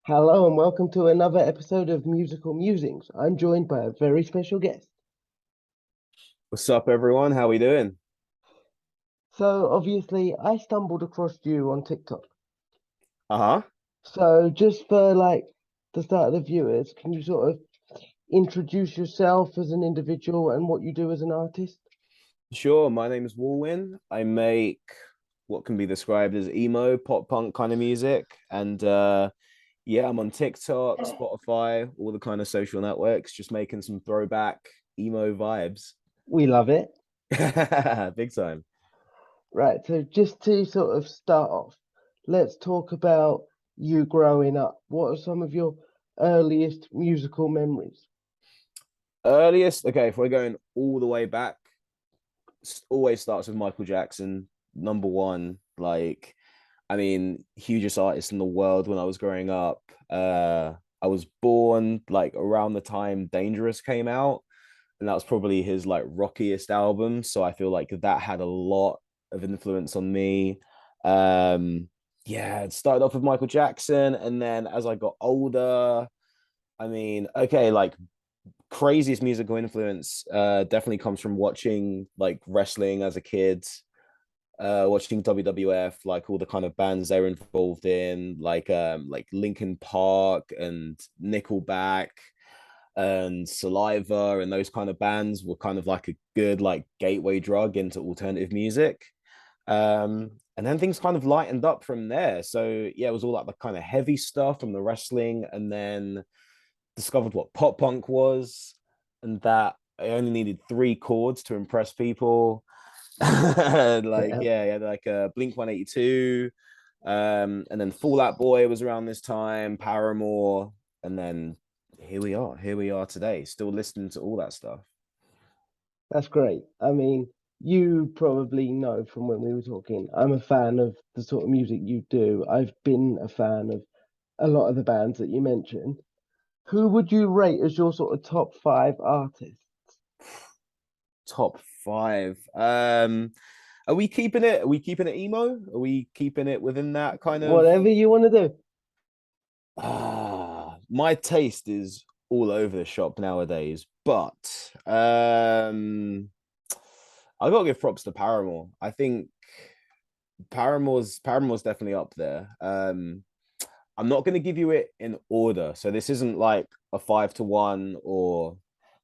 Hello and welcome to another episode of Musical Musings. I'm joined by a very special guest. What's up, everyone? How we doing? So obviously I stumbled across you on TikTok. Uh-huh. So just for the start of the viewers, can you sort of introduce yourself as an individual and what you do as an artist? Sure. My name is Walwin. I make what can be described as emo, pop punk kind of music. And yeah, I'm on TikTok, Spotify, all the kind of social networks, just making some throwback emo vibes. We love it. Big time. Right, so just to sort of start off, let's talk about you growing up. What are some of your earliest musical memories? Earliest, okay, if we're going all the way back, always starts with Michael Jackson, number one. Like, I mean, hugest artist in the world when I was growing up. I was born like around the time Dangerous came out, and that was probably his like rockiest album. So I feel like that had a lot of influence on me. Um, yeah, it started off with Michael Jackson, and then as I got older, I mean, okay, like craziest musical influence definitely comes from watching like wrestling as a kid, watching WWF, like all the kind of bands they were involved in, like Linkin Park and Nickelback and Saliva and those kind of bands were kind of like a good like gateway drug into alternative music. And then things kind of lightened up from there. So yeah, it was all like the kind of heavy stuff from the wrestling, and then discovered what pop punk was, and that I only needed three chords to impress people. Like Yeah, yeah, like Blink 182, and then Fall Out Boy was around this time, Paramore, and then here we are today, still listening to all that stuff. that's great. I mean, you probably know from when we were talking, I'm a fan of the sort of music you do. I've been a fan of a lot of the bands that you mentioned. Who would you rate as your sort of top five artists? Top five. Are we keeping it? Are we keeping it emo? Are we keeping it within that kind of? Whatever you want to do. My taste is all over the shop nowadays, but I gotta give props to Paramore. I think Paramore's definitely up there. I'm not gonna give you it in order, so this isn't like a 5-1 or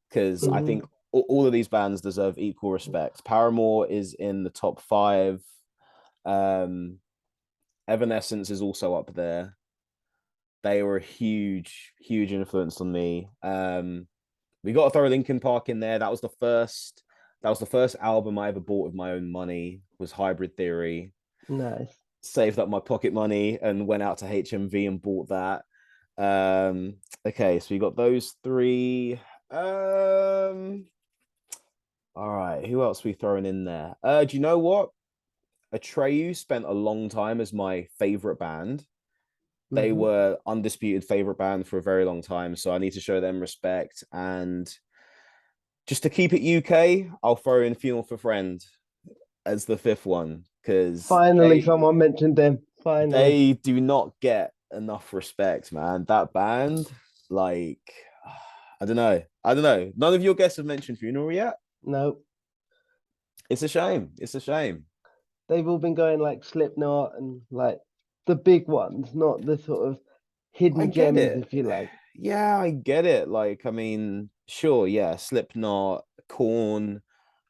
because I Hmm. think all of these bands deserve equal respect. Paramore is in the top five. Um, Evanescence is also up there. They were a huge influence on me. We got to throw Linkin Park in there. That was the first album I ever bought with my own money. Was Hybrid Theory. Nice. Saved up my pocket money and went out to HMV and bought that. Okay, so we got those three. Um, all right, who else are we throwing in there? Do you know what? Atreyu spent a long time as my favorite band. They Hmm. were undisputed favorite band for a very long time, so I need to show them respect. And just to keep it UK, I'll throw in Funeral for Friend as the fifth one because Finally, they someone mentioned them. Finally. they do not get enough respect, man. That band, like, I don't know, I don't know. None of your guests have mentioned Funeral yet. No, It's a shame. It's a shame. they've all been going like Slipknot and like the big ones, not the sort of I hidden get gems, it. if you like. Yeah, I get it. Like, I mean, sure, yeah, Slipknot, Corn,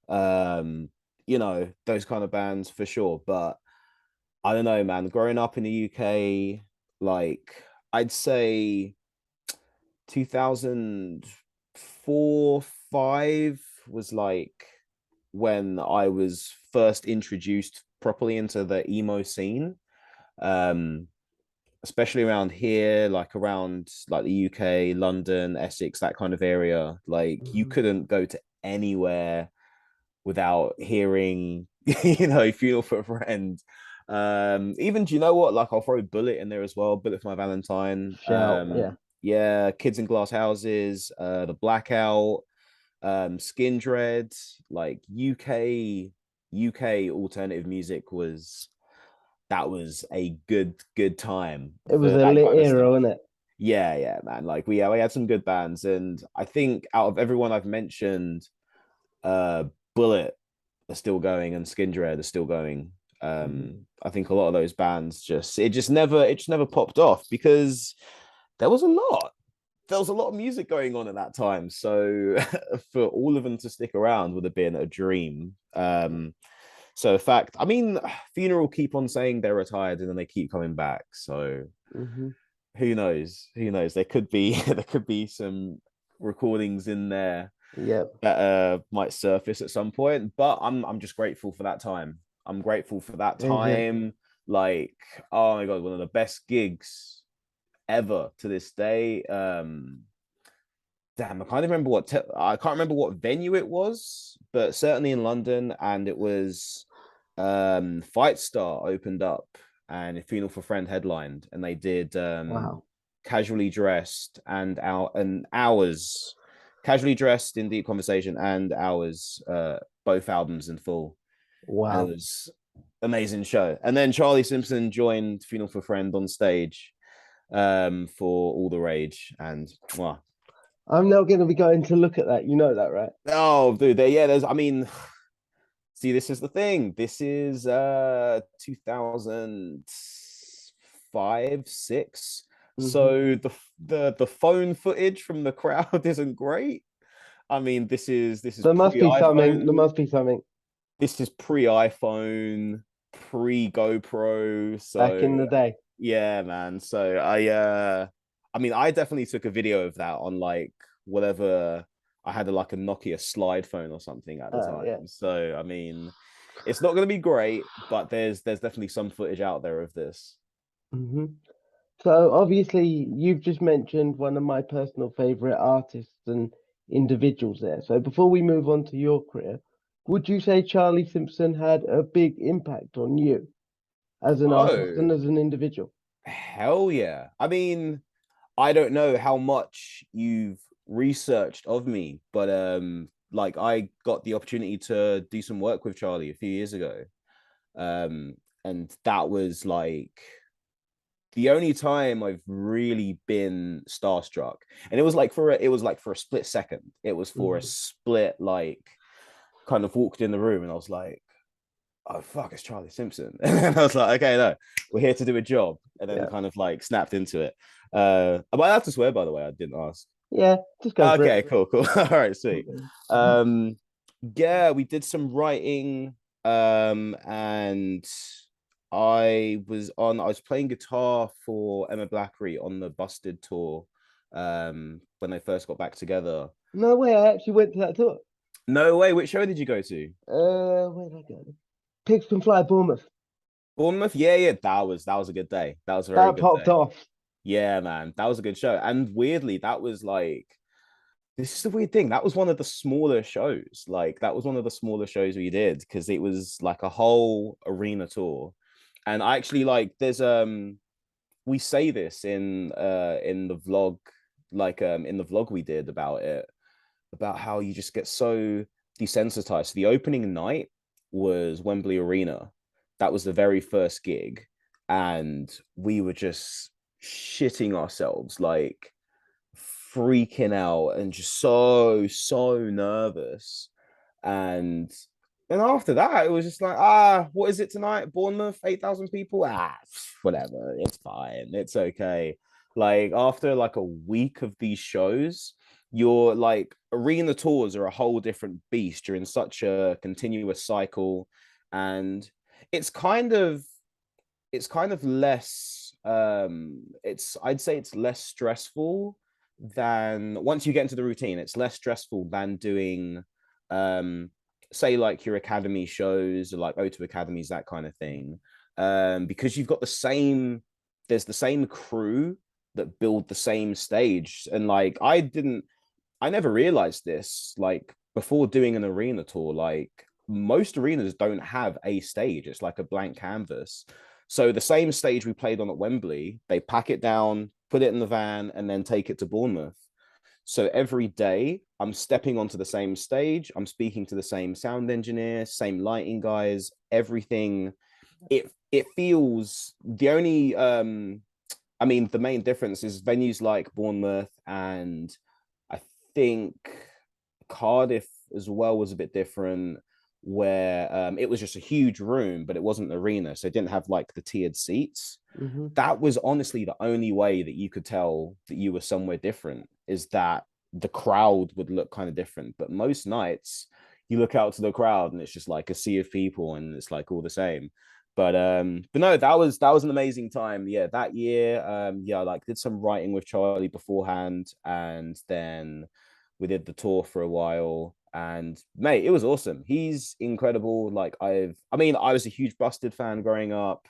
um, those kind of bands for sure. But I don't know, man. Growing up in the UK, like I'd say 2004, 5 was like when I was first introduced properly into the emo scene. Um, Especially around here, like around like the UK, London, Essex, that kind of area. Like you Mhm. couldn't go to anywhere without hearing, Funeral for a Friend. Even do you know what? Like I'll throw Bullet in there as well. Bullet for My Valentine. Shout, yeah. Yeah, Kids in Glass Houses, The Blackout, Skin Dread, like UK alternative music was that was a good time It was for a that lit kind of era, stuff. wasn't it? Yeah, man. Like we had some good bands, and I think out of everyone I've mentioned, uh, Bullet are still going, and Skin Dread are still going. Mhm. I think a lot of those bands it just never popped off because there was a lot. There was a lot of music going on at that time. So for all of them to stick around would have been a dream. So in fact, I mean, Funeral keep on saying they're retired and then they keep coming back. So Mhm. who knows? Who knows? There could be there could be some recordings in there Yep. that might surface at some point. But I'm just grateful for that time. I'm grateful for that Mhm. time. Like, oh my god, one of the best gigs ever to this day. Damn, I can't remember what venue it was, but certainly in London, and it was Fight Star opened up and Funeral for Friend headlined, and they did Wow. Casually Dressed and Hours, Casually Dressed in Deep Conversation and Hours, both albums in full, and it Wow. was amazing show. And then Charlie Simpson joined Funeral for Friend on stage for All the Rage, and well, I'm now going to be going to look at that. You know that, right? oh, dude, there's, I mean, see, this is the thing. This is 2005, 6. Hmm. So the phone footage from the crowd isn't great. I mean, this is There must pre be something. There iPhone. must be something This is pre iPhone, pre GoPro. back in So the day. yeah, man. So I mean, I definitely took a video of that on like whatever I had like a Nokia slide phone or something at the Yeah. time. So I mean, it's not going to be great, but there's definitely some footage out there of this. Hmm. So obviously, you've just mentioned one of my personal favorite artists and individuals there. So before we move on to your career, would you say Charlie Simpson had a big impact on you as an artist and Oh, as an individual? hell yeah. I mean, I don't know how much you've researched of me, but like I got the opportunity to do some work with Charlie a few years ago. Um, and that was like the only time I've really been starstruck. And it was like for a split second. It was for a Hmm. split like kind of walked in the room and I was like, oh fuck, it's Charlie Simpson. And I was like, okay, no, we're here to do a job. And then Yeah. kind of like snapped into it. Am I allowed to swear, by the way? I didn't ask. Yeah. Just go for it. Okay, cool. All right, sweet. Mhm. Um, yeah, we did some writing, and I was playing guitar for Emma Blackery on the Busted tour, when they first got back together. No way. I actually went to that tour. No way, which show did you go to? Where did I go? Pigs Can Fly, Bournemouth. Bournemouth? Yeah, that was a good day. That was a very That good popped day. off. Yeah, man, that was a good show. And weirdly, that was like this is the weird thing. That was one of the smaller shows. Like that was one of the smaller shows we did because it was like a whole arena tour. And I actually like there's we say this in the vlog, like in the vlog we did about it, about how you just get so desensitized. So the opening night was Wembley Arena. That was the very first gig, and we were just shitting ourselves, like freaking out and just so nervous. And then after that, it was just like, what is it tonight? Bournemouth, 8,000 people. Whatever. It's fine. It's okay. Like after like a week of these shows, your like arena tours are a whole different beast. You're in such a continuous cycle, and it's kind of it's kind of less it's I'd say it's less stressful than once you get into the routine, it's less stressful than doing um say like your academy shows or like O2 academies, that kind of thing. Because you've got there's the same crew that build the same stage. And like I never realized this, like before doing an arena tour, like most arenas don't have a stage. It's like a blank canvas. So the same stage we played on at Wembley, they pack it down, put it in the van, and then take it to Bournemouth. So every day I'm stepping onto the same stage, I'm speaking to the same sound engineer, same lighting guys, everything. It feels the only I mean, the main difference is venues like Bournemouth and I think Cardiff as well was a bit different, where it was just a huge room, but it wasn't an arena, so it didn't have like the tiered seats. Hmm. That was honestly the only way that you could tell that you were somewhere different, is that the crowd would look kind of different. But most nights you look out to the crowd and it's just like a sea of people and it's like all the same. But no, that was an amazing time. Yeah, that year, yeah, I like did some writing with Charlie beforehand, and then we did the tour for a while. And mate, it was awesome. He's incredible. Like I mean, I was a huge Busted fan growing up.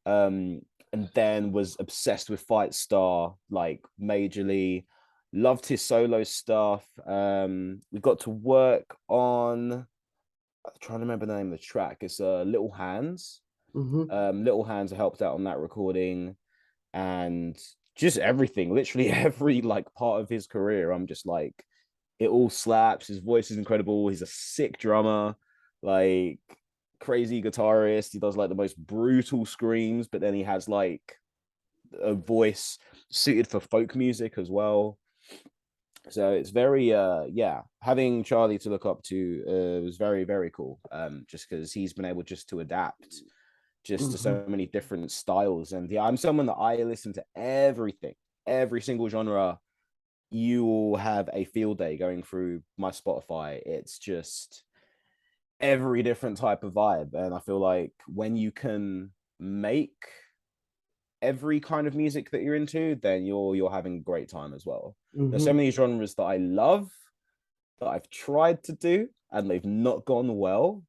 Um, and then was obsessed with Fight Star, like majorly. Loved his solo stuff. We got to work on. I'm trying to remember the name of the track. It's Little Hands. Hmm. Little Hands helped out on that recording, and just everything, literally every like part of his career. I'm just like, it all slaps. His voice is incredible. He's a sick drummer, like crazy guitarist. He does like the most brutal screams, but then he has like a voice suited for folk music as well. So it's very yeah, having Charlie to look up to was very, very cool. Just because he's been able just to adapt just to Hmm. so many different styles. And yeah, I'm someone that I listen to everything, every single genre. You will have a field day going through my Spotify. It's just every different type of vibe. And I feel like when you can make every kind of music that you're into, then you're having a great time as well. There's so Hmm. many genres that I love that I've tried to do and they've not gone well.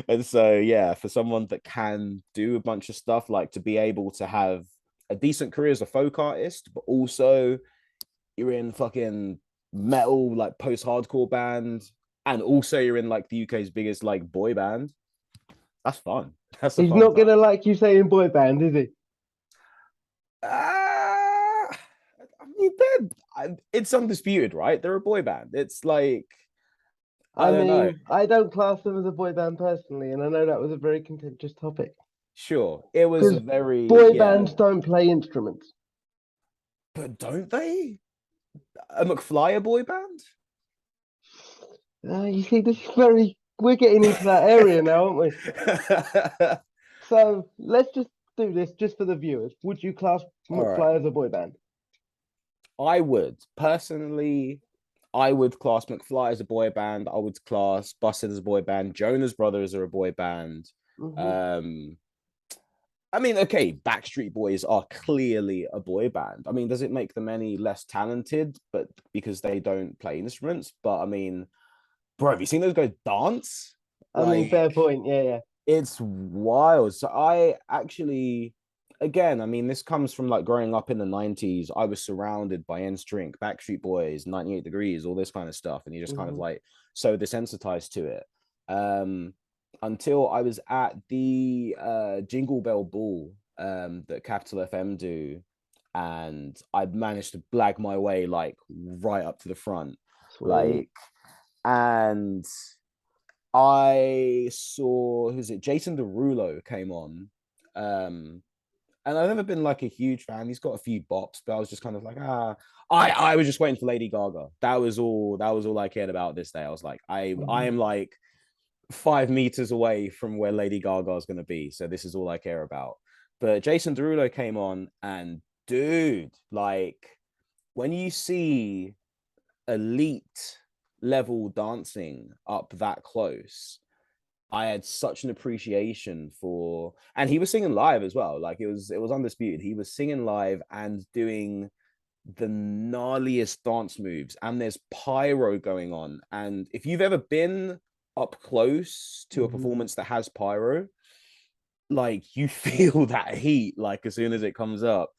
And so yeah, for someone that can do a bunch of stuff, like to be able to have a decent career as a folk artist, but also you're in fucking metal, like post-hardcore band, and also you're in like the UK's biggest like boy band. That's fun. That's a He's fun not time. gonna like you saying boy band, is he? I mean, it's undisputed, right? They're a boy band. It's like, I I don't know. mean, I don't class them as a boy band personally, and I know that was a very contentious topic Sure, it was a because very, boy yeah, bands don't play instruments. but don't they? A McFly a boy band? You see, this is very. We're getting into that area now, aren't we? So let's just do this just for the viewers. Would you class All right. McFly as a boy band? I would personally, I would class McFly as a boy band. I would class Busted as a boy band. Jonas Brothers are a boy band. Hmm. Um, I mean, okay, Backstreet Boys are clearly a boy band. I mean, does it make them any less talented? But because they don't play instruments. But I mean, bro, have you seen those guys dance? I mean, Like, fair point. Yeah, yeah. it's wild. So I actually, again, I mean, this comes from like growing up in the 90s. I was surrounded by NSYNC, Backstreet Boys, 98 Degrees, all this kind of stuff. And you're just kind of Hmm. like so desensitized to it. Um, until I was at the Jingle Bell Ball that Capital FM do. And I managed to blag my way like right up to the front. Sweet. Like, and I saw who's it? Jason Derulo came on. Um, and I've never been like a huge fan. He's got a few bops, but I was just kind of like, I was just waiting for Lady Gaga. That was all I cared about this day. I was like, I Hmm. am like 5 meters away from where Lady Gaga is gonna be. So this is all I care about. But Jason Derulo came on, and dude, like when you see elite level dancing up that close, I had such an appreciation for, and he was singing live as well. Like it was undisputed. He was singing live and doing the gnarliest dance moves, and there's pyro going on. And if you've ever been up close to a Hmm. performance that has pyro, like you feel that heat like as soon as it comes up.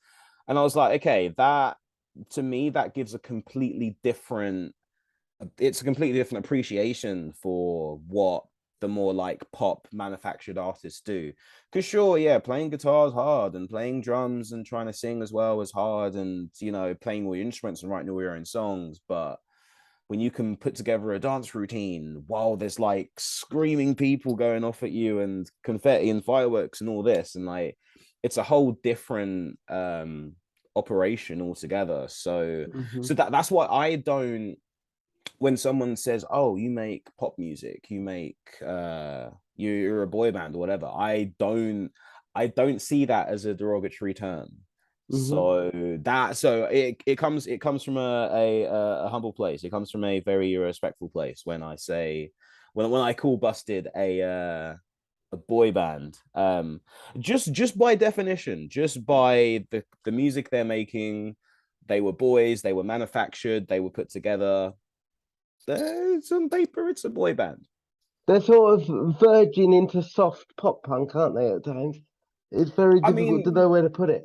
And I was like, okay, that to me that gives a completely different, it's a completely different appreciation for what the more like pop manufactured artists do. Because sure, yeah, playing guitar is hard, and playing drums and trying to sing as well is hard, and playing all your instruments and writing all your own songs. But when you can put together a dance routine while there's like screaming people going off at you and confetti and fireworks and all this, and like it's a whole different operation altogether. So Hmm. that's why I don't, when someone says, "Oh, you make pop music, you make you're a boy band or whatever," I don't see that as a derogatory term. Hmm. It comes from a humble place. It comes from a very respectful place when I say, when I call Busted a boy band. Just by definition, just by the music they're making, they were boys, they were manufactured, they were put together. It's on paper, it's a boy band. They're sort of verging into soft pop punk, aren't they, at times? It's very I difficult to know mean, where to put it.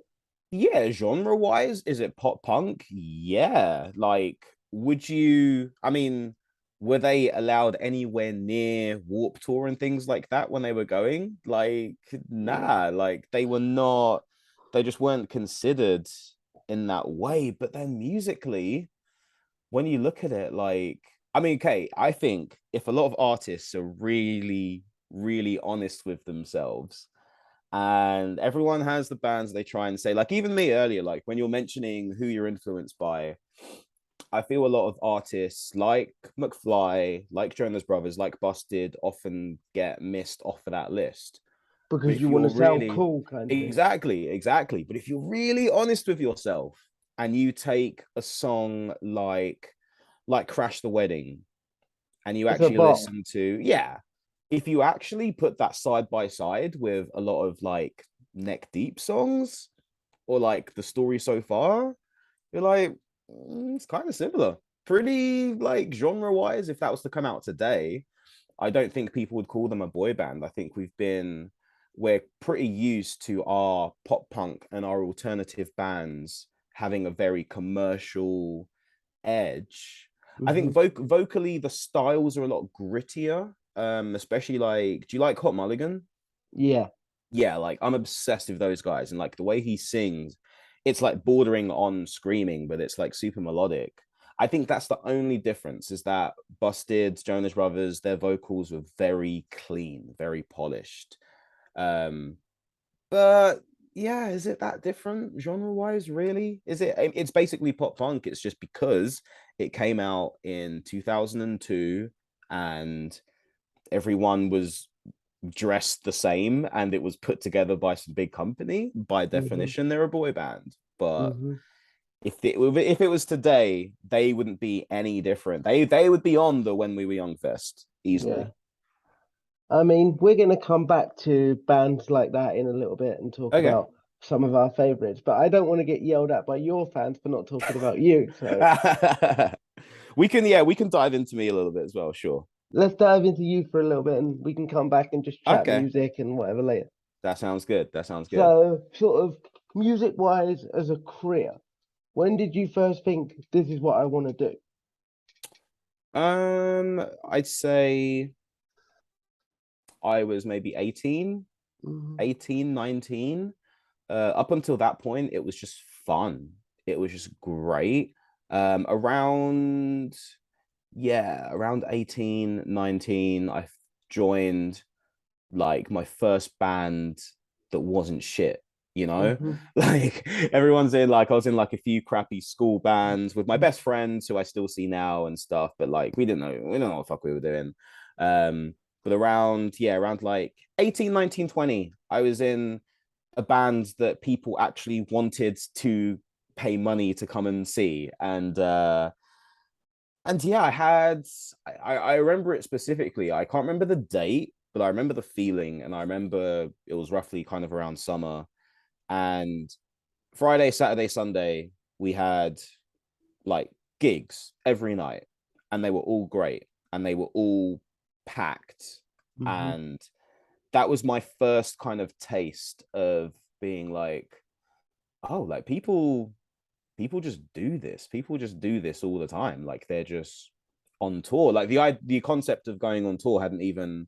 yeah, genre wise, is it pop punk? Yeah. Like, would you, I mean, were they allowed anywhere near Warp Tour and things like that when they were going? Like, nah, like they were not, they just weren't considered in that way. But then musically, when you look at it, like, I mean, okay, I think if a lot of artists are really, really honest with themselves, and everyone has the bands they try and say, like, even me earlier, like when you're mentioning who you're influenced by, I feel a lot of artists like McFly, like Jonas Brothers, like Busted often get missed off of that list. But Because you if want you're to sound really, cool, kind of thing. exactly. But if you're really honest with yourself and you take a song like Crash the Wedding and you It's a actually bop. listen to, yeah, if you actually put that side by side with a lot of like neck deep songs or like the story so far, you're like, it's kind of similar. Pretty like genre wise, if that was to come out today, I don't think people would call them a boy band. I think we're pretty used to our pop punk and our alternative bands having a very commercial edge. I think Hmm. vocally the styles are a lot grittier. Especially like, do you like Hot Mulligan? Yeah. Yeah, like I'm obsessed with those guys, and like the way he sings, it's like bordering on screaming, but it's like super melodic. I think that's the only difference is that Busted, Jonas Brothers, their vocals were very clean, very polished. Um, but yeah, is it that different genre wise? Really? Is it? It's basically pop punk. It's just because it came out in 2002 and everyone was dressed the same and it was put together by some big company. By Hmm. definition, they're a boy band. But Hmm. if it was today, they wouldn't be any different. They would be on the When We Were Young Fest Yeah. easily. I mean, we're going to come back to bands like that in a little bit and talk Okay. about some of our favorites, but I don't want to get yelled at by your fans for not talking about you. So We can dive into me a little bit as well, sure. let's dive into you for a little bit and we can come back and just chat Okay. music and whatever later. That sounds good. That sounds good. So, sort of music wise as a career, when did you first think this is what I want to do? I'd say I was maybe Hmm. 18, 19. Up until that point, it was just fun. It was just great. Around, yeah, around 18, 19, I joined like my first band that wasn't shit, you know? Hmm. Like everyone's in like I was in like a few crappy school bands with my best friends who I still see now and stuff, but like we didn't know what the fuck we were doing. Um, but around like 18, 19, 20, I was in a band that people actually wanted to pay money to come and see. And yeah, I remember it specifically. I can't remember the date, but I remember the feeling, and I remember it was roughly kind of around summer. And Friday, Saturday, Sunday, we had like gigs every night, and they were all great, and they were all packed. Hmm. And that was my first kind of taste of being like, oh, like people just do this. People just do this all the time. Like they're just on tour. Like the concept of going on tour hadn't even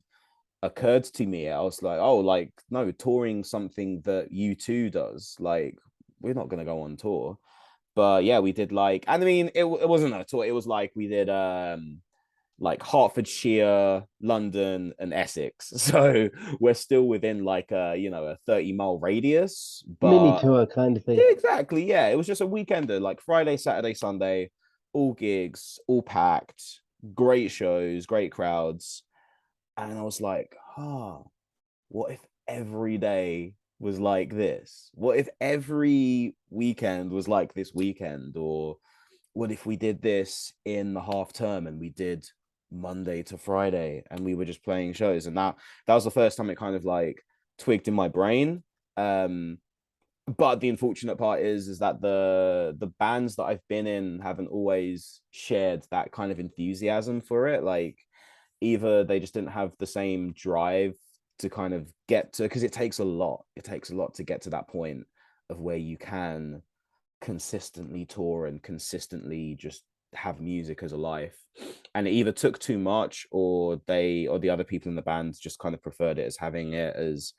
occurred to me. I was like, oh, like no, touring something that U2 does. Like we're not gonna go on tour. But yeah, we did like, and I mean, it wasn't a tour. It was like we did like Hertfordshire, London, and Essex. So we're still within like a, you know, a 30-mile radius. Mini But tour kind of thing. yeah, exactly. Yeah. It was just a weekender, like Friday, Saturday, Sunday, all gigs, all packed, great shows, great crowds. And I was like, what if every day was like this? What if every weekend was like this weekend? Or what if we did this in the half term and we did Monday to Friday and we were just playing shows? And that was the first time it kind of like twigged in my brain. Um, but the unfortunate part is that the bands that I've been in haven't always shared that kind of enthusiasm for it. Like either they just didn't have the same drive to kind of get to, because it takes a lot to get to that point of where you can consistently tour and consistently just have music as a life. And it either took too much, or the other people in the band just kind of preferred it as having it as,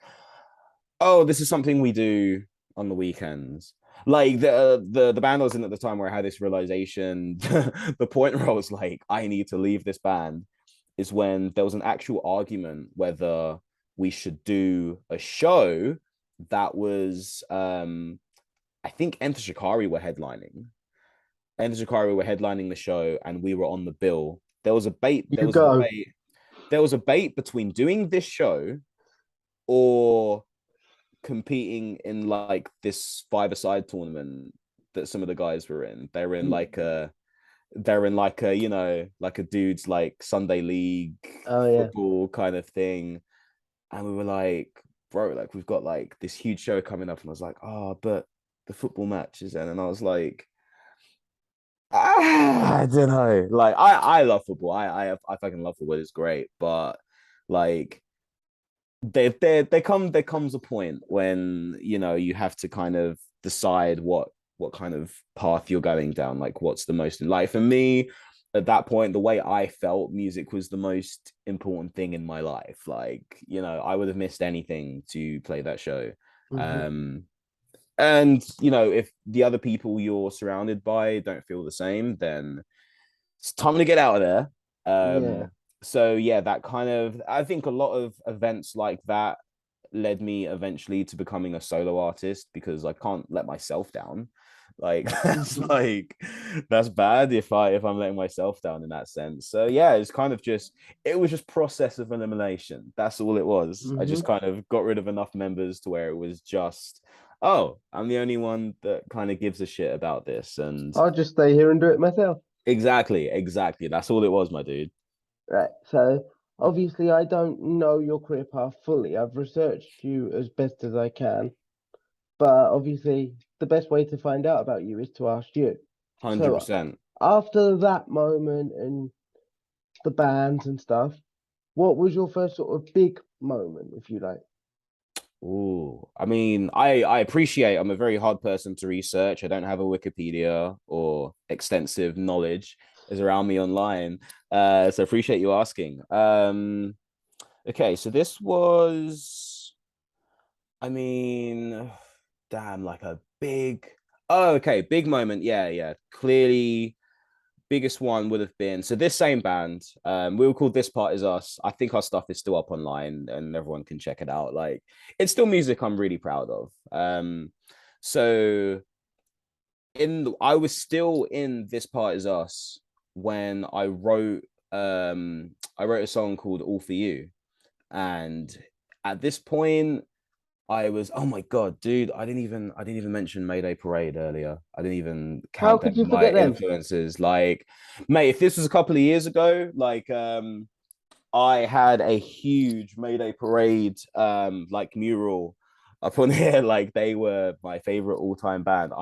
oh, this is something we do on the weekends. Like the band I was in at the time, where I had this realization, the point where I was like, I need to leave this band, is when there was an actual argument whether we should do a show that was, I think Enter Shikari were headlining. Enter Shikari were headlining the show, and we were on the bill. There was a bait. There You was a go. debate. There was a debate between doing this show or competing in like this five-a-side tournament that some of the guys were in. They're in like a, you know, like a dude's like Sunday league Oh yeah. football kind of thing. And we were like, bro, like we've got like this huge show coming up. And I was like, oh, but the football match is in. And I was like, I don't know. Like I love football. I fucking love football. It's great. But like there comes a point when, you know, you have to kind of decide what kind of path you're going down, like what's the most in life. For me at that point, the way I felt, music was the most important thing in my life. Like, you know, I would have missed anything to play that show. Hmm. And you know, if the other people you're surrounded by don't feel the same, then it's time to get out of there. Yeah. So yeah, that kind of, I think a lot of events like that led me eventually to becoming a solo artist, because I can't let myself down. Like Hmm. that's bad if I'm letting myself down in that sense. So yeah, it's kind of just, it was just process of elimination. That's all it was. I just Hmm. kind of got rid of enough members to where it was just, oh, I'm the only one that kind of gives a shit about this. And I'll just stay here and do it myself. exactly. That's all it was, my dude. Right. So obviously I don't know your career path fully. I've researched you as best as I can, but obviously the best way to find out about you is to ask you. So 100%. after that moment and the bands and stuff, what was your first sort of big moment, if you like? Ooh, I mean, I appreciate, I'm a very hard person to research. I don't have a Wikipedia or extensive knowledge is around me online. So appreciate you asking. Okay, so this was, I mean, damn, like a big, oh, okay, big moment. Yeah. Clearly, biggest one would have been, so this same band, we were called This Part Is Us. I think our stuff is still up online and everyone can check it out. Like, it's still music I'm really proud of. So I was still in This Part Is Us when I wrote a song called All For You. And at this point, I was, oh my god, dude, I didn't even mention Mayday Parade earlier. I didn't even How count them could in you my forget them? influences. Like, mate, if this was a couple of years ago, like I had a huge Mayday Parade like mural up on here. Like they were my favorite all-time band.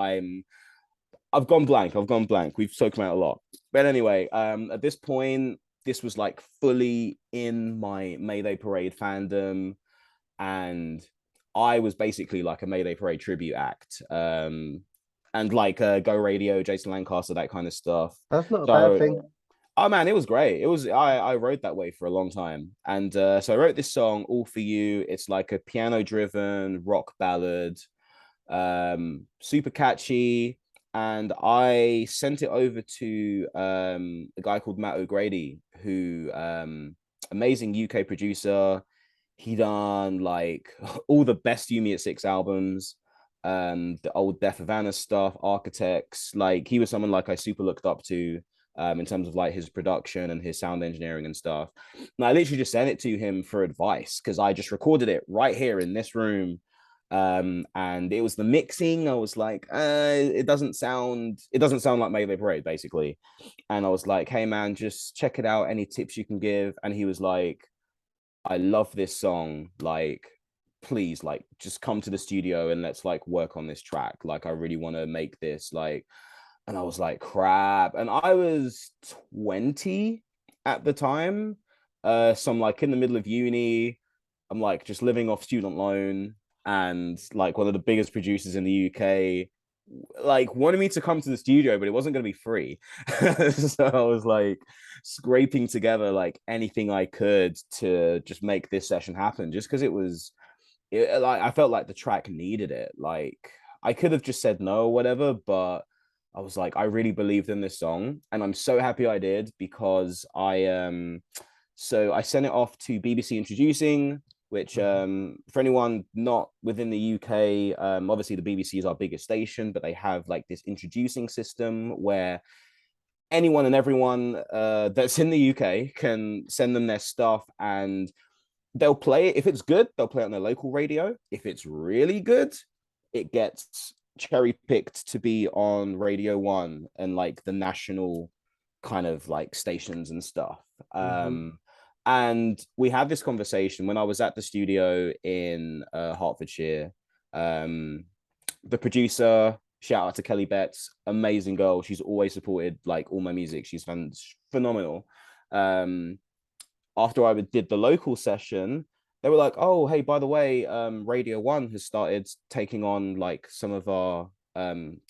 I've gone blank. I've gone blank. We've spoken about a lot. But anyway, at this point, this was like fully in my Mayday Parade fandom, and I was basically like a Mayday Parade tribute act. And like Go Radio, Jason Lancaster, that kind of stuff. That's not a bad So, thing. oh man, it was great. It was, I wrote that way for a long time, and so I wrote this song, All For You. It's like a piano driven rock ballad, super catchy. and I sent it over to a guy called Matt O'Grady, who amazing UK producer. He done like all the best Yumi at Six albums, the old Death Havana stuff, Architects. Like he was someone like I super looked up to in terms of like his production and his sound engineering and stuff. And I literally just sent it to him for advice because I just recorded it right here in this room. And it was the mixing. I was like, it doesn't sound like Melee Parade, basically. And I was like, hey man, just check it out. Any tips you can give? And he was like, I love this song. Like, please, like, just come to the studio and let's like work on this track. Like, I really want to make this. Like, and I was like, crap. And I was 20 at the time. So I'm like in the middle of uni. I'm like just living off student loan. And like one of the biggest producers in the UK like wanted me to come to the studio, but it wasn't going to be free. So I was like scraping together like anything I could to just make this session happen, just because like I felt like the track needed it. Like I could have just said no or whatever, but I was like, I really believed in this song, and I'm so happy I did because so I sent it off to BBC Introducing, which for anyone not within the UK, obviously the BBC is our biggest station, but they have like this introducing system where anyone and everyone that's in the UK can send them their stuff and they'll play it. If it's good, they'll play it on their local radio. If it's really good, it gets cherry picked to be on Radio One and like the national kind of like stations and stuff. Mm-hmm. And we had this conversation when I was at the studio in Hertfordshire. The producer, shout out to Kelly Betts, amazing girl. She's always supported like all my music. She's phenomenal. Um, After I did the local session, they were like, "Oh, hey, by the way, Radio One has started taking on like some of our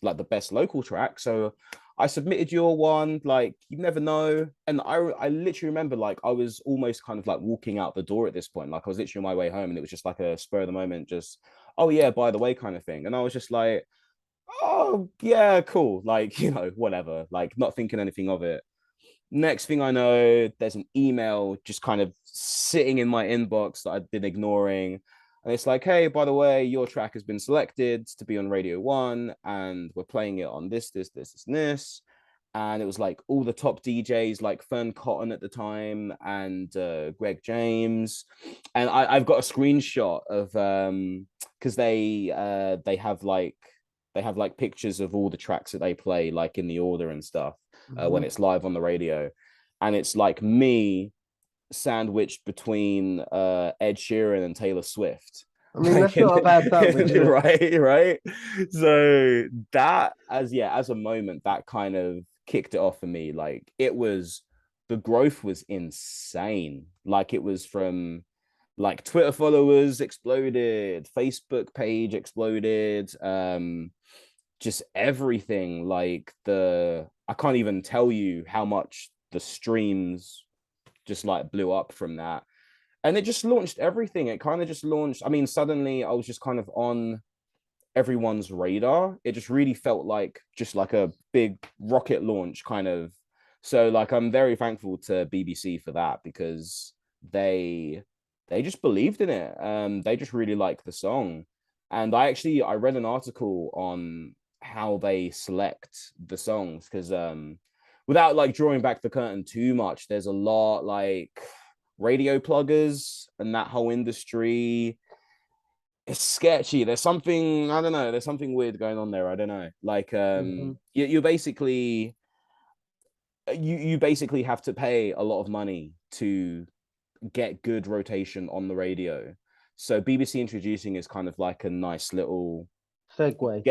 like the best local tracks." So I submitted your one. Like you never know, and I literally remember like I was almost kind of like walking out the door at this point. Like I was literally on my way home, and it was just like a spur of the moment, just oh yeah, by the way, kind of thing. And I was just like, oh yeah, cool. Like whatever. Like not thinking anything of it. Next thing I know, there's an email just kind of sitting in my inbox that I'd been ignoring. And it's like, hey, by the way, your track has been selected to be on Radio One, and we're playing it on this, and this. And it was like all the top DJs, like Fern Cotton at the time, and Greg James. And I've got a screenshot of because they have like pictures of all the tracks that they play, like in the order and stuff when Mm-hmm. it's live on the radio, and it's like me sandwiched between Ed Sheeran and Taylor Swift. I mean, Like that's not a bad sandwich, is it? right. So that as a moment that kind of kicked it off for me. Like the growth was insane. Like it was from like Twitter followers exploded, Facebook page exploded, just everything. Like I can't even tell you how much the streams just like blew up from that. And it just launched everything. It kind of just launched. I mean, suddenly I was just kind of on everyone's radar. It just really felt like just like a big rocket launch kind of. So like I'm very thankful to BBC for that because they they just believed in it. They just really liked the song. And I read an article on how they select the songs because without like drawing back the curtain too much, there's a lot like radio pluggers and that whole industry. It's sketchy. There's something, I don't know, there's something weird going on there. I don't know. Like Mm-hmm. you basically you basically have to pay a lot of money to get good rotation on the radio. So BBC introducing is kind of like a nice little Segway.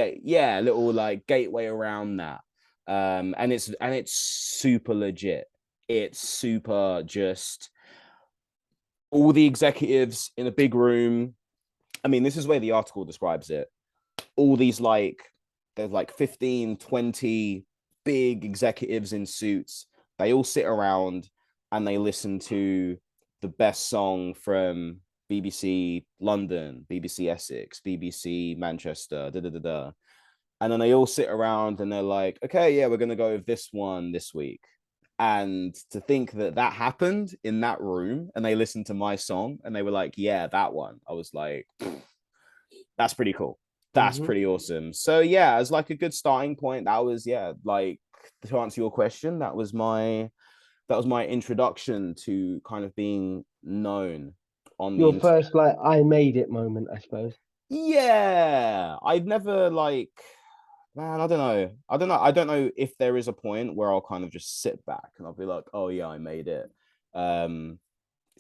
little like gateway around that. And it's super legit. It's super just all the executives in a big room. I mean, this is where the article describes it. All these like there's like 15, 20 big executives in suits. They all sit around and they listen to the best song from BBC London, BBC Essex, BBC Manchester, da da da da. And then they all sit around and they're like, okay, yeah, we're going to go with this one this week. And to think that that happened in that room and they listened to my song and they were like, yeah, that one. I was like, that's pretty cool. That's Hmm. pretty awesome. So yeah, as like a good starting point, that was, yeah, like, to answer your question, that was my introduction to kind of being known on the Your internet. first like I made it moment, I suppose. Yeah, I'd never like, man, I don't know if there is a point where I'll kind of just sit back and I'll be like, oh yeah, I made it. Um,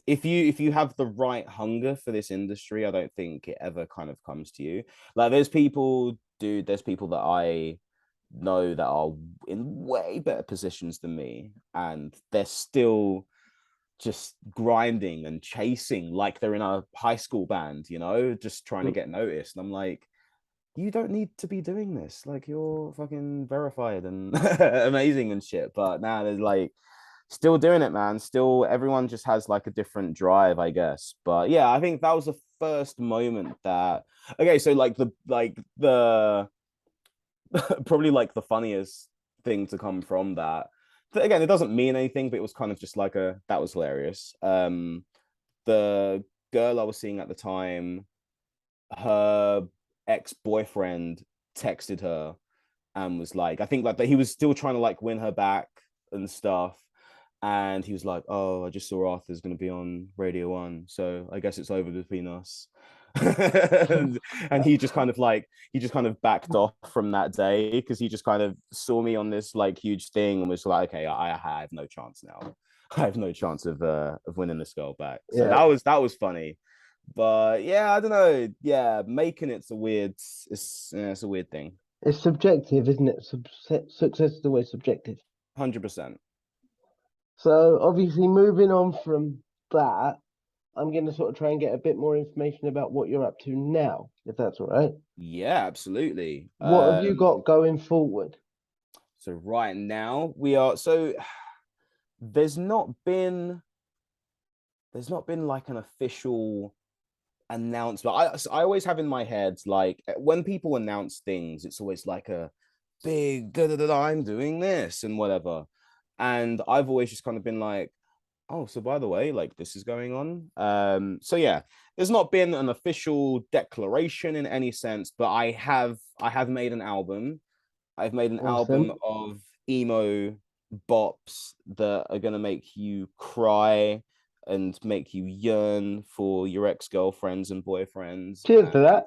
if you have the right hunger for this industry, I don't think it ever kind of comes to you. Like there's people, dude, there's people that I know that are in way better positions than me, and they're still just grinding and chasing like they're in a high school band, you know, just trying to Mm. get noticed. And I'm like, you don't need to be doing this. Like you're fucking verified and amazing and shit. But now there's like still doing it, man. Still, everyone just has like a different drive, I guess. But yeah, I think that was the first moment that. Okay, so like the probably like the funniest thing to come from that. Again, it doesn't mean anything, but it was kind of just like a that was hilarious. The girl I was seeing at the time, her ex-boyfriend texted her and was like, I think like that he was still trying to like win her back and stuff. And he was like, oh, I just saw Arthur's going to be on Radio 1, so I guess it's over between us. And he just kind of backed off from that day because he just kind of saw me on this like huge thing and was like, okay, I have no chance now. I have no chance of winning this girl back. So Yeah, that was funny. But yeah, I don't know. Yeah, making it's a weird thing. it's subjective, isn't it? Success is always subjective. 100%. So obviously, moving on from that, I'm going to sort of try and get a bit more information about what you're up to now, if that's all right. Yeah, absolutely. What have you got going forward? So right now we are so there's not been like an official announcement. I always have in my head like when people announce things, it's always like a big da, da, da, da, I'm doing this and whatever. And I've always just kind of been like, oh, so by the way, like this is going on. So yeah, there's not been an official declaration in any sense, but I have made an album. I've made an album Awesome. of emo bops that are gonna make you cry and make you yearn for your ex-girlfriends and boyfriends. Cheers to And that.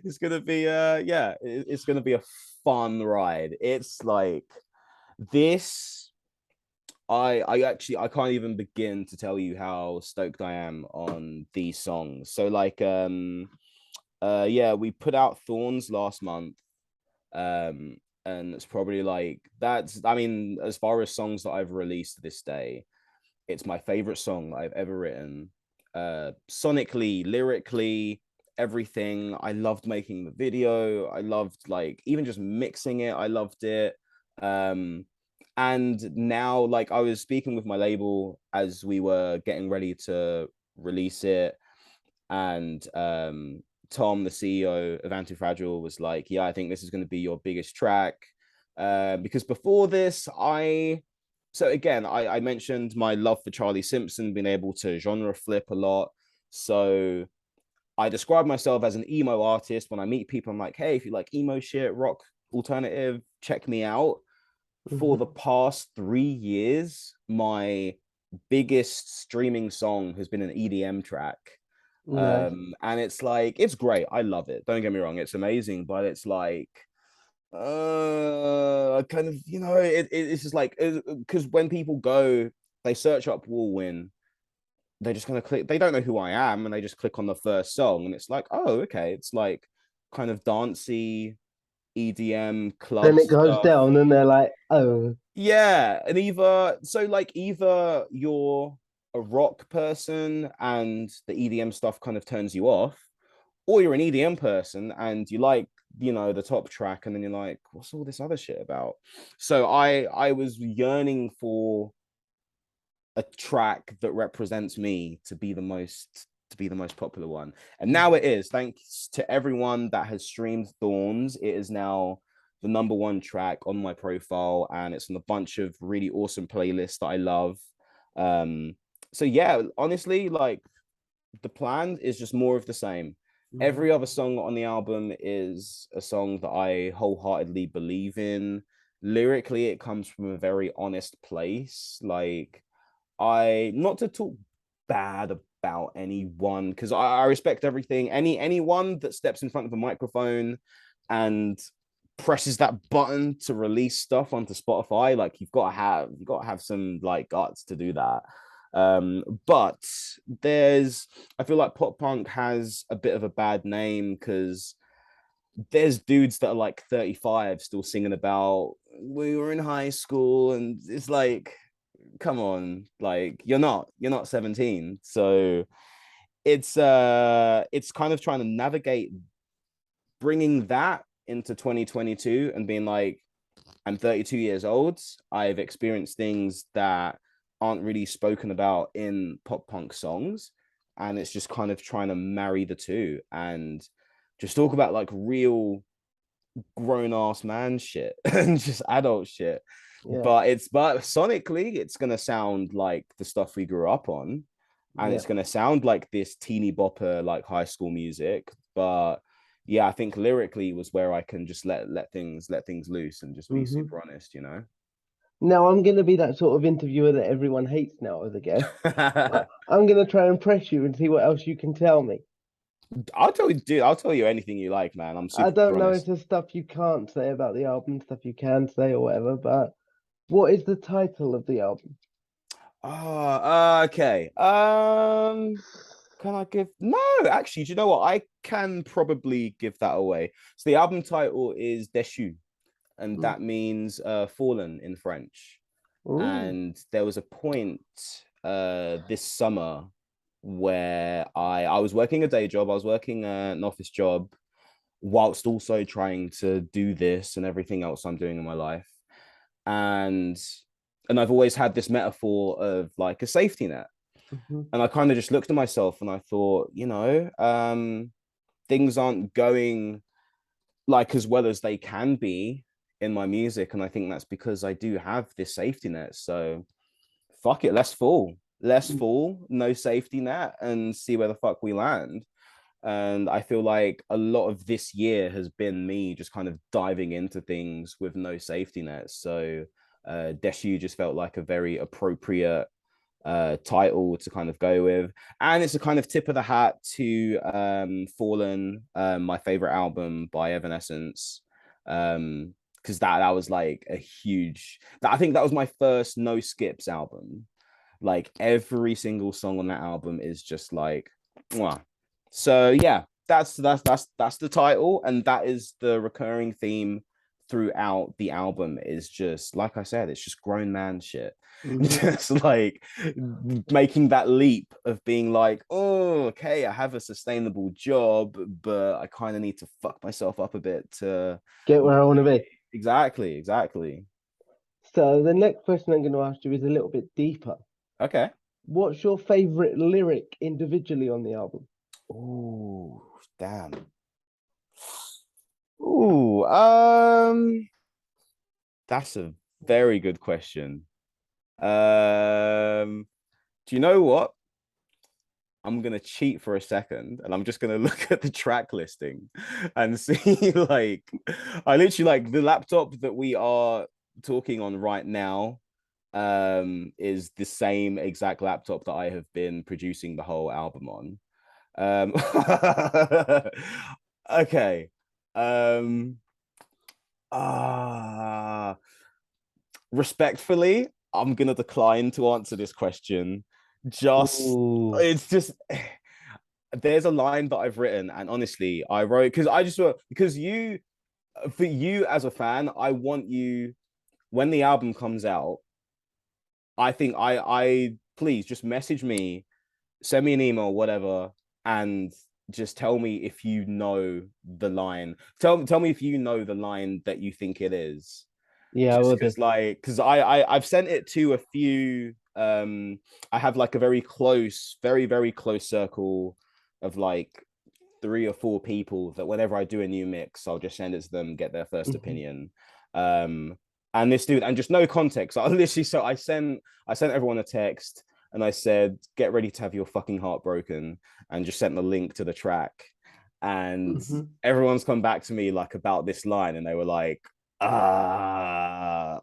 it's gonna be yeah, it's gonna be a fun ride. It's like this I actually I can't even begin to tell you how stoked I am on these songs. So like yeah, we put out Thorns last month. Um and it's probably like that's I mean, as far as songs that I've released to this day, it's my favorite song that I've ever written. Sonically, lyrically, everything. I loved making the video. I loved like even just mixing it. I loved it. Um, and now, like I was speaking with my label as we were getting ready to release it, and Tom, the CEO of Antifragile, was like, "Yeah, I think this is going to be your biggest track." Because before this, so again, I mentioned my love for Charlie Simpson, being able to genre flip a lot. So I describe myself as an emo artist. When I meet people, I'm like, hey, if you like emo shit, rock, alternative, check me out. For the Mhm. past 3 years, my biggest streaming song has been an EDM track. Nice. And it's like, it's great. I love it. Don't get me wrong, it's amazing, but it's like, kind of, you know, it's just like because when people go, they search up Walwin, they're just gonna click, they don't know who I am, and they just click on the first song, and it's like, oh, okay, it's like kind of dancey EDM Then club it goes stuff. down, and they're like, "Oh, Yeah, and either you're a rock person and the EDM stuff kind of turns you off, or you're an EDM person and you like, you know, the top track, and then you're like, what's all this other shit about? So I was yearning for a track that represents me to be the most to be the most popular one. And now it is. Thanks to everyone that has streamed Thorns. It is now the number one track on my profile, and it's on a bunch of really awesome playlists that I love. So yeah, honestly, like the plan is just more of the same. Mhm. Every other song on the album is a song that I wholeheartedly believe in. Lyrically, it comes from a very honest place. Like, I not to talk bad about anyone because I respect everything. Anyone that steps in front of a microphone and presses that button to release stuff onto Spotify, like you've got to have some like guts to do that. But there's I feel like pop punk has a bit of a bad name because there's dudes that are like 35 still singing about we were in high school, and it's like, come on, like you're not 17. So it's kind of trying to navigate bringing that into 2022 and being like, I'm 32 years old. I've experienced things that aren't really spoken about in pop punk songs. And it's just kind of trying to marry the two and just talk about like real grown ass man shit and just adult shit. Yeah, But sonically, it's gonna sound like the stuff we grew up on, and yeah. it's gonna sound like this teeny bopper like high school music. But yeah, I think lyrically was where I can just let things loose and just be Hmm. super honest, you know. Now I'm going to be that sort of interviewer that everyone hates now as a guest. I'm going to try and press you and see what else you can tell me. I'll tell you, dude. I'll tell you anything you like, man. I'm I super don't know if honest. there's stuff you can't say about the album, stuff you can say or whatever, but what is the title of the album? Oh, okay. Can I give? No, actually, do you know what? I can probably give that away. So the album title is Déchu, and Mm. that means fallen in French. Ooh. And there was a point this summer where I was working a day job. I was working an office job whilst also trying to do this and everything else I'm doing in my life. And I've always had this metaphor of like a safety net. Hmm. And I kind of just looked at myself and I thought, things aren't going like as well as they can be in my music. And I think that's because I do have this safety net. So fuck it, let's fall. Let's fall, no safety net, and see where the fuck we land. And I feel like a lot of this year has been me just kind of diving into things with no safety net. So Deshu just felt like a very appropriate title to kind of go with. And it's a kind of tip of the hat to Fallen, my favorite album by Evanescence. Because that was like a huge I think that was my first no skips album. Like every single song on that album is just like mwah. So yeah, that's the title, and that is the recurring theme throughout the album is just like I said, it's just grown man shit. Hmm. Just like making that leap of being like, oh, okay, I have a sustainable job, but I kind of need to fuck myself up a bit to Get where I want to be. exactly. So the next question I'm going to ask you is a little bit deeper. Okay. What's your favorite lyric individually on the album? Oh, damn. Ooh, that's a very good question. Do you know what? I'm gonna cheat for a second and I'm just gonna look at the track listing and see like I literally like the laptop that we are talking on right now is the same exact laptop that I have been producing the whole album on. Um okay. Um uh Respectfully, I'm gonna decline to answer this question. Just Ooh. it's just there's a line that I've written, and honestly, I wrote because I just wrote because you for you as a fan, I want you when the album comes out. I think I please just message me, send me an email, whatever, and just tell me if you know the line. Tell me if you know the line that you think it is Yeah, I just will do. because like because I've sent it to a few I have like a very close, very, very close circle of like 3 or 4 people that whenever I do a new mix, I'll just send it to them, get their first Hmm. opinion. Um, and this dude, and just no context. I literally, so I sent everyone a text and I said, get ready to have your fucking heart broken, and just sent the link to the track. And Hmm. everyone's come back to me like about this line, and they were like,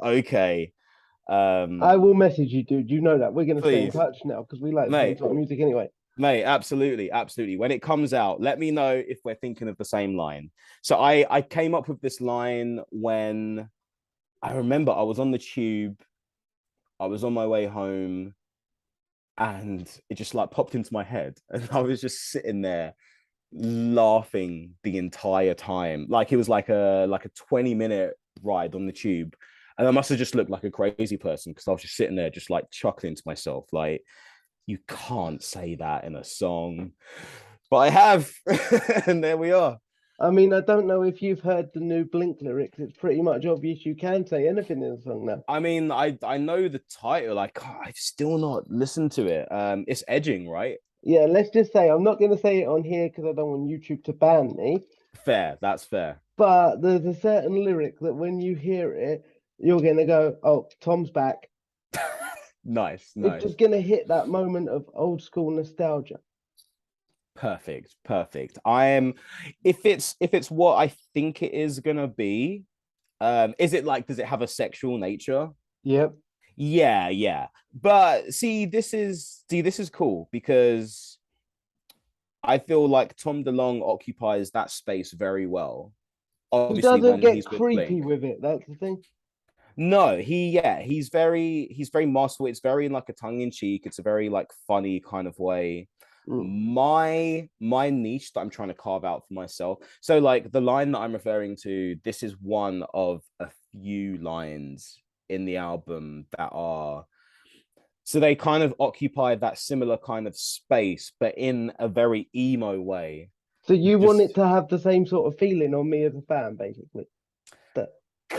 okay. I Um, will message you, dude. You know that we're gonna stay in please, touch now because we like the same mate, sort of music anyway. mate, absolutely, absolutely. When it comes out, let me know if we're thinking of the same line. So I came up with this line when I remember I was on the tube, I was on my way home, and it just like popped into my head, and I was just sitting there laughing the entire time. Like it was like a 20-minute ride on the tube. And I must have just looked like a crazy person because I was just sitting there just like chuckling to myself, like, you can't say that in a song. But I have, and there we are. I mean, I don't know if you've heard the new Blink lyrics. It's pretty much obvious you can say anything in a song now. I mean, I know the title. I've still not listened to it. It's Edging, right? Yeah, let's just say I'm not going to say it on here because I don't want YouTube to ban me. Fair, that's fair. But there's a certain lyric that when you hear it, you're going to go, "Oh, Tom's back." Nice, It's nice. just going to hit that moment of old school nostalgia. Perfect, perfect. I am if it's what I think it is gonna be, is it like, does it have a sexual nature? Yep. Yeah, yeah. But see, this is cool because I feel like Tom DeLonge occupies that space very well. He Obviously, doesn't when get he's with creepy Blink. with it. That's the thing. No, he's very masterful. It's very like a tongue in cheek. It's a very like funny kind of way. Mm. My niche that I'm trying to carve out for myself. So like the line that I'm referring to, this is one of a few lines in the album that are, so they kind of occupy that similar kind of space, but in a very emo way. So you want it Just to have the same sort of feeling on me as a fan, basically. That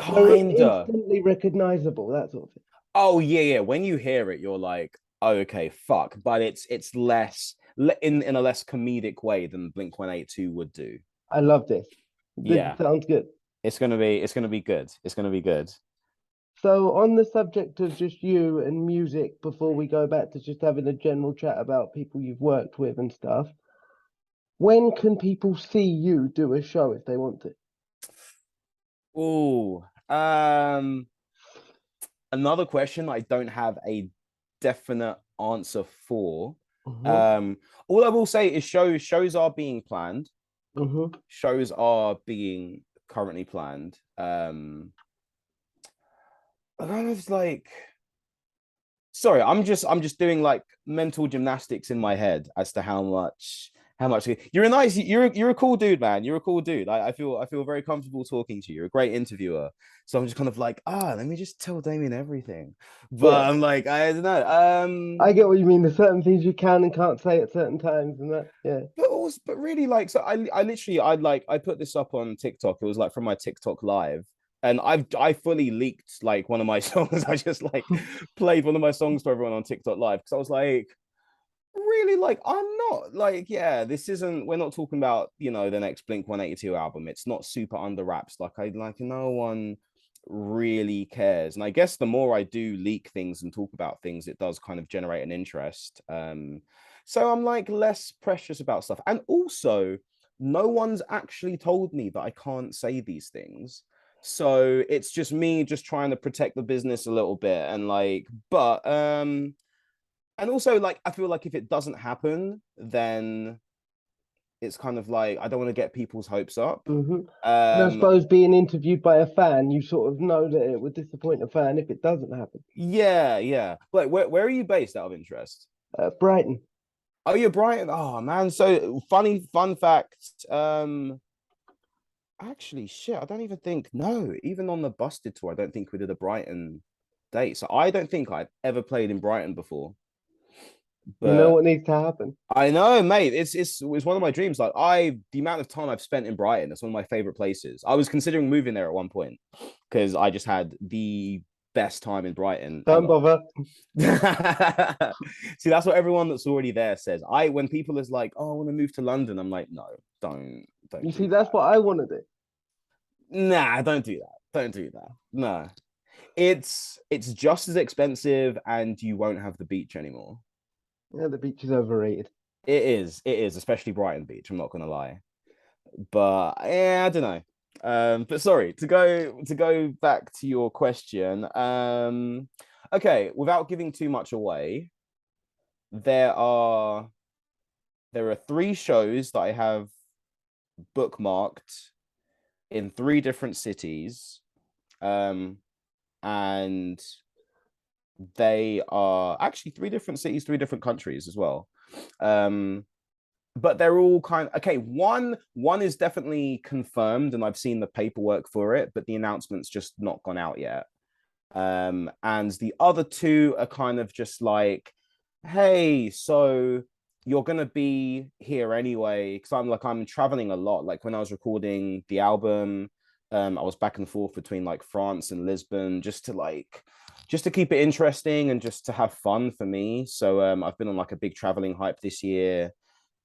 where it's kinda. instantly recognizable, that sort of thing. Oh yeah, yeah. When you hear it, you're like, oh, okay, fuck. But it's less in a less comedic way than Blink 182 would do. I love this. This Yeah, sounds good. it's gonna be good. It's gonna be good. So, on the subject of just you and music, before we go back to just having a general chat about people you've worked with and stuff, when can people see you do a show if they want to? Oh, another question I don't have a definite answer for. Hmm. Um, all I will say is shows are being planned. Hmm. Shows are being currently planned. I kind of like, sorry, I'm just doing like mental gymnastics in my head as to how much you're a nice you're a cool dude, man. You're a cool dude. I feel very comfortable talking to you. You're a great interviewer. So I'm just kind of like, let me just tell Damien everything. Yeah, But I'm like, I don't know. I get what you mean. There's certain things you can and can't say at certain times, and that, yeah. But also, but really, like, so I literally I put this up on TikTok. It was like from my TikTok live. And I fully leaked like one of my songs. I just like played one of my songs to everyone on TikTok live because I was like, really, like, I'm not like, yeah, this isn't, we're not talking about, you know, the next Blink 182 album. It's not super under wraps. Like no one really cares. And I guess the more I do leak things and talk about things, it does kind of generate an interest. So I'm like less precious about stuff. And also, no one's actually told me that I can't say these things. So it's just me just trying to protect the business a little bit and like, but and also like I feel like if it doesn't happen, then it's kind of like I don't want to get people's hopes up. Hmm. And I Um, suppose being interviewed by a fan, you sort of know that it would disappoint a fan if it doesn't happen. yeah, yeah. Like where are you based out of interest? Brighton. Oh, you're Brighton. Oh man, so funny fun fact. Actually, shit, I don't even think no. Even on the Busted tour, I don't think we did a Brighton date. So I don't think I've ever played in Brighton before. You know But what needs to happen. I know, mate. It's one of my dreams. Like the amount of time I've spent in Brighton, it's one of my favorite places. I was considering moving there at one point because I just had the best time in Brighton Don't ever. bother. See, that's what everyone that's already there says. When people is like, "Oh, I want to move to London," I'm like, "No, don't You do see, that's that. what I want to do. Nah, don't do that. Don't do that. No, it's just as expensive, and you won't have the beach anymore. Yeah, the beach is overrated. It is, especially Brighton Beach. I'm not gonna lie, but yeah, I don't know. But sorry to go back to your question. Okay, without giving too much away, there are there are three shows that I have bookmarked in three different cities, um, and they are actually three different cities, three different countries as well. Um, but they're all kind of okay. One is definitely confirmed, and I've seen the paperwork for it, but the announcement's just not gone out yet. And the other two are kind of just like, hey, so you're gonna be here anyway, because I'm traveling a lot. Like when I was recording the album, I was back and forth between like France and Lisbon just to keep it interesting and just to have fun for me. So I've been on like a big traveling hype this year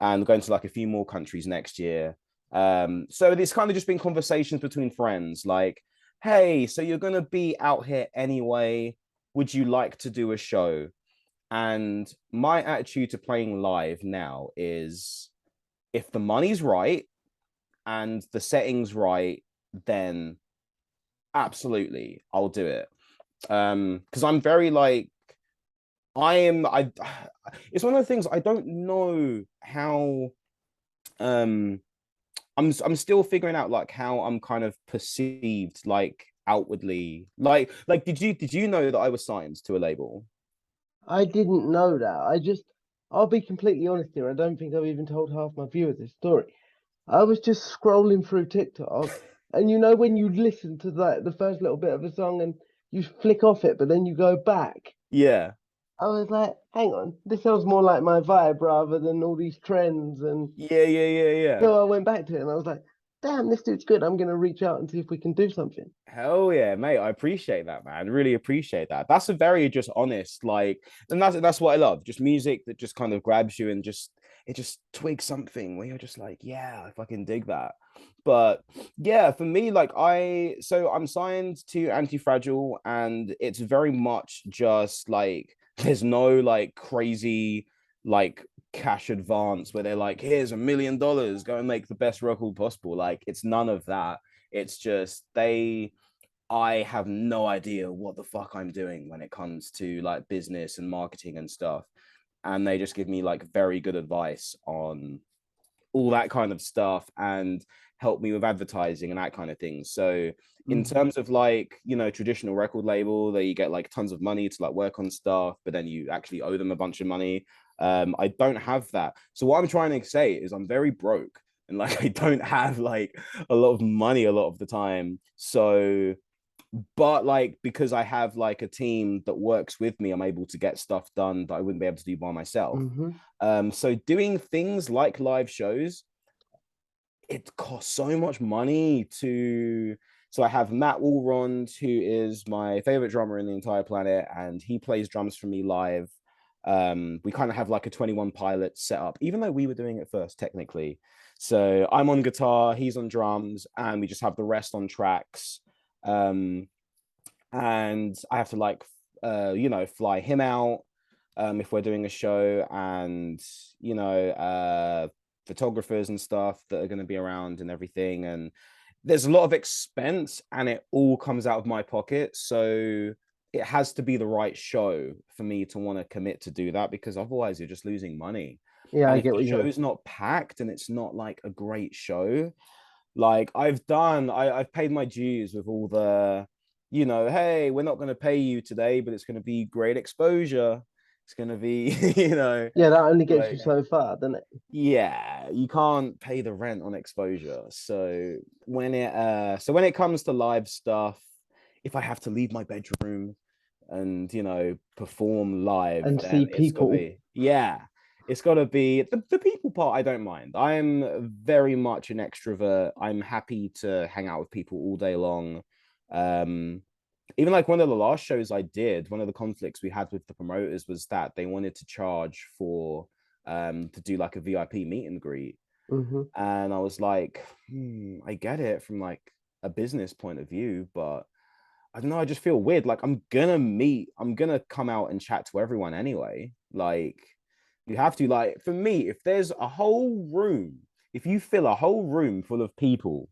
and going to like a few more countries next year. So it's kind of just been conversations between friends, like, hey, so you're gonna be out here anyway. Would you like to do a show? And my attitude to playing live now is if the money's right and the setting's right, then absolutely I'll do it. Because I'm very like I it's one of the things I don't know how um I'm still figuring out like how I'm kind of perceived like outwardly. Like did you know that I was signed to a label? I didn't know that. I'll be completely honest here. I don't think I've even told half my viewers this story. I was just scrolling through TikTok, and you know when you listen to the first little bit of a song and you flick off it, but then you go back. Yeah. I was like, hang on, this sounds more like my vibe rather than all these trends. And Yeah. so I went back to it and I was like, damn, this dude's good. I'm gonna reach out and see if we can do something. Hell yeah, mate. I appreciate that, man. Really appreciate that. That's a very just honest, like, and that's what I love. Just music that just kind of grabs you and just it just twigs something where you're just like, yeah, I fucking dig that. But yeah, for me, like I'm signed to Anti-Fragile, and it's very much just like there's no like crazy like cash advance where they're like, here's $1 million, go and make the best record possible. Like it's none of that. It's just I have no idea what the fuck I'm doing when it comes to like business and marketing and stuff. And they just give me like very good advice on all that kind of stuff and help me with advertising and that kind of thing. So in Mhm. terms of like, you know, traditional record label, that you get like tons of money to like work on stuff, but then you actually owe them a bunch of money. I don't have that. So what I'm trying to say is I'm very broke and like I don't have like a lot of money a lot of the time. So but like because I have like a team that works with me, I'm able to get stuff done that I wouldn't be able to do by myself. Mhm. So doing things like live shows, it costs so much money to. So I have Matt Woolrond, who is my favorite drummer in the entire planet, and he plays drums for me live. We kind of have like a 21 pilot setup, even though we were doing it first technically. So I'm on guitar, he's on drums, and we just have the rest on tracks. Um, and I have to like you know, fly him out if we're doing a show, and you know, photographers and stuff that are going to be around and everything. And there's a lot of expense, and it all comes out of my pocket. So it has to be the right show for me to want to commit to do that, because otherwise you're just losing money. Yeah, And I if get the what you mean. show's not packed and it's not like a great show, like I've paid my dues with all the, you know, hey, we're not going to pay you today, but it's going to be great exposure. It's going to be, you know, Yeah, that only gets you like, so far, doesn't it? yeah, you can't pay the rent on exposure. So when it comes to live stuff, if I have to leave my bedroom and, you know, perform live, And see then it's got to people. be, yeah, it's got to be the people part. I don't mind. I'm very much an extrovert. I'm happy to hang out with people all day long. Um, even like one of the last shows I did, one of the conflicts we had with the promoters was that they wanted to charge for to do like a VIP meet and greet. Hmm. And I was like, I get it from like a business point of view, but I don't know, I just feel weird. Like I'm gonna come out and chat to everyone anyway. Like you have to, like, for me, if there's a whole room, if you fill a whole room full of people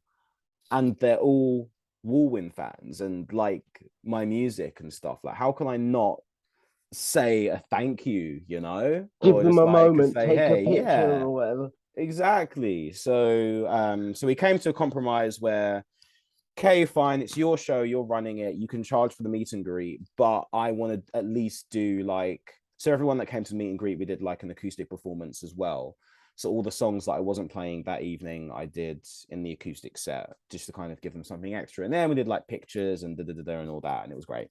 and they're all Walwin fans and like my music and stuff, like how can I not say a thank you, you know? Give Or them just a like moment, say, take a hey, picture yeah, or whatever. exactly. So we came to a compromise where, okay, fine, it's your show, you're running it, you can charge for the meet and greet, but I want to at least do like, so everyone that came to the meet and greet, we did like an acoustic performance as well. So all the songs that I wasn't playing that evening, I did in the acoustic set, just to kind of give them something extra. And then we did like pictures and and all that, and it was great.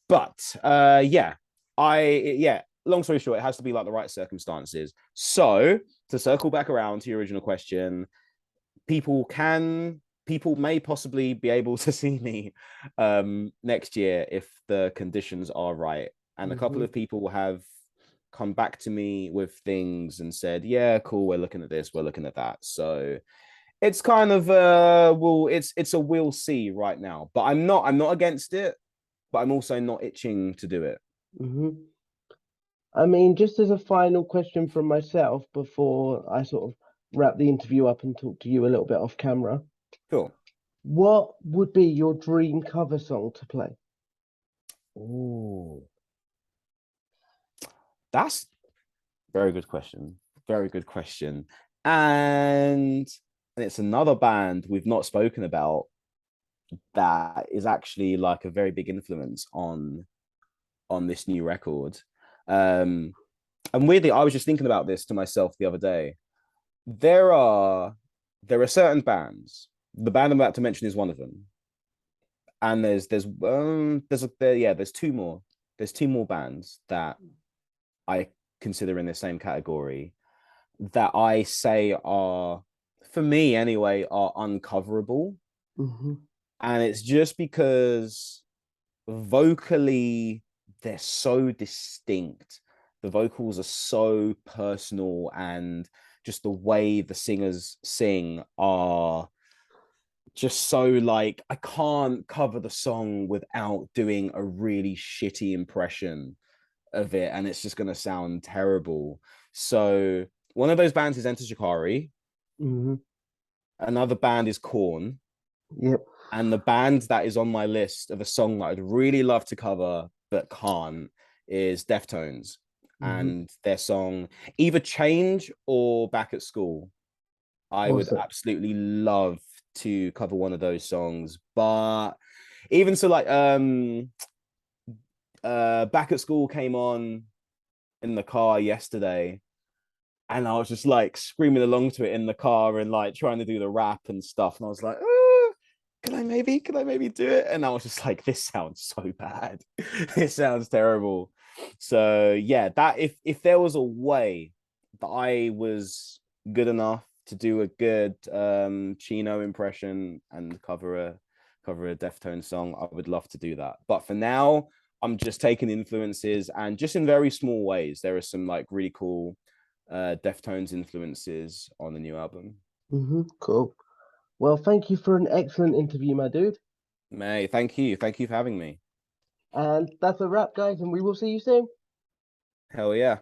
But yeah, long story short, it has to be like the right circumstances. So to circle back around to your original question, people can people may possibly be able to see me next year if the conditions are right. And a couple Hmm. of people have come back to me with things and said, yeah, cool, we're looking at this, we're looking at that. So it's kind of well, it's a we'll see right now. But I'm not against it, but I'm also not itching to do it. Hmm. I mean, just as a final question from myself before I sort of wrap the interview up and talk to you a little bit off camera, Cool. what would be your dream cover song to play? Oh, that's very good question. Very good question. And it's another band we've not spoken about that is actually like a very big influence on this new record. Um, and weirdly, I was just thinking about this to myself the other day. There are there are certain bands. The band I'm about to mention is one of them. And there's two more. There's two more bands that I consider in the same category that I say are, for me anyway, are uncoverable. Hmm. And it's just because vocally they're so distinct. The vocals are so personal, and just the way the singers sing are just so like, I can't cover the song without doing a really shitty impression of it, and it's just gonna sound terrible. So one of those bands is Enter Shikari, Hmm. another band is Corn, Yep. and the band that is on my list of a song that I'd really love to cover but can't is Deftones, Hmm. and their song either Change or Back at School. I would Awesome. absolutely love to cover one of those songs, but even so, like Back at School came on in the car yesterday, and I was just like screaming along to it in the car and like trying to do the rap and stuff. And I was like, can I maybe do it? And I was just like, this sounds so bad. It sounds terrible. So yeah, that if there was a way that I was good enough to do a good Chino impression and cover a Deftone song, I would love to do that. But for now, I'm just taking influences, and just in very small ways. There are some like really cool Deftones influences on the new album. Cool. Well, thank you for an excellent interview, my dude. May, thank you. Thank you for having me. And that's a wrap, guys, and we will see you soon. Hell yeah.